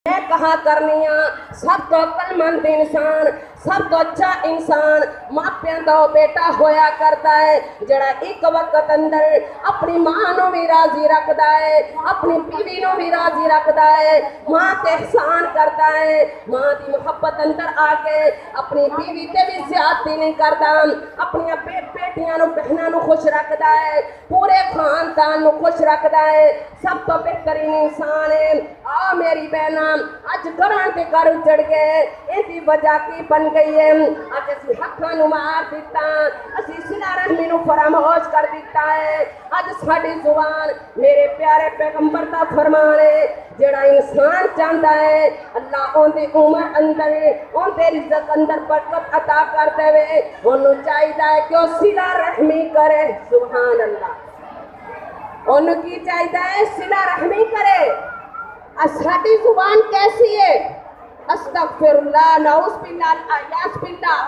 मैं कहा करनिया सब तो अक्लमंद इंसान, सब तो अच्छा इंसान मापियां का बेटा होया करता है जड़ा एक वक्त अंदर अपनी मां नूं भी राजी रखता है, अपनी बीवी नूं भी राजी रखता है, मां ते एहसान करता है, मां की मुहब्बत अंदर आके अपनी बीवी ते भी ज्यादती नहीं करता, अपनी बेटियां नूं बहनां नूं खुश रखता है, पूरे खानदान नूं खुश रखता है, सब तो बेहतरीन इंसान है। आ मेरी बहना अज घरां ते घर उजड़ गए, इसकी वजह की बन गई है? अज असीं हत्थां नूं मार दिता, असीं सिला रहमी नूं फरामोश कर दिता है। अज साडी जुबान मेरे प्यारे पैगंबर दा फरमान है, जेड़ा इंसान चाहता है अल्लाह ओंदी उम्र अंदर ओंदे रिज़्क अंदर बरकत अता कर देवे, ओनू चाहिदा है कि ओ सिला रहमी करे। सुभान अल्लाह। ओनू की चाहिदा है? सिला रहमी करे। साडी जुबान कैसी है? अस्तगफिरुल्लाह, नऊज़ुबिल्लाह, याज़बिल्लाह।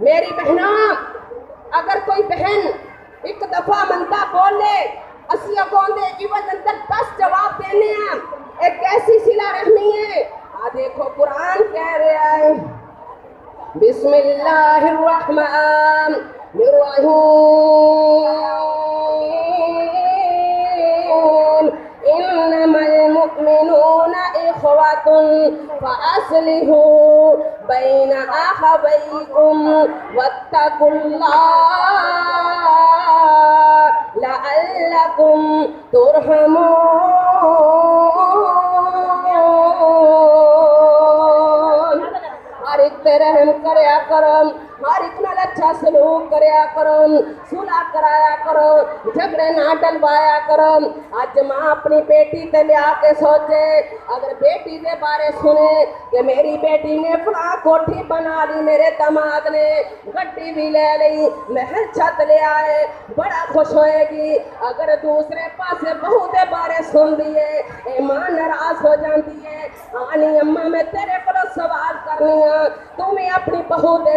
मेरी बहना, अगर कोई बहन एक दफा मंदा बोले असी अगोंदे इवज अंदर 10 जवाब देने हैं, एक कैसी सिला रहमी है? आ देखो कुरान कह रहा है बिस्मिल्लाहिर्रहमानिर्रहीम, इन्नमल मुमिनूना इख्वतुन फअस्लिहू बैना अखवैकुम वत्तकुल्लाह लअल्लकुम तुरहमून। हर एक पे रहम करया करो, हर एक नाल अच्छा सलूक करया करो, सुलह कराया करो, झगड़े ना डलवाया करो। अज मां अपनी बेटी ते लिया के सोचे, अगर बेटी के बारे सुने कि मेरी बेटी ने फला कोठी बना ली, मेरे दामाद ने गड्डी भी ले ली, महल छत ले आए, बड़ा खुश होएगी। अगर दूसरे पासे बहू के बारे सुन लिए, मां नाराज हो जाती है। आनी अम्मा मैं तेरे को सवाल करनी, तुम्हें अपनी बहू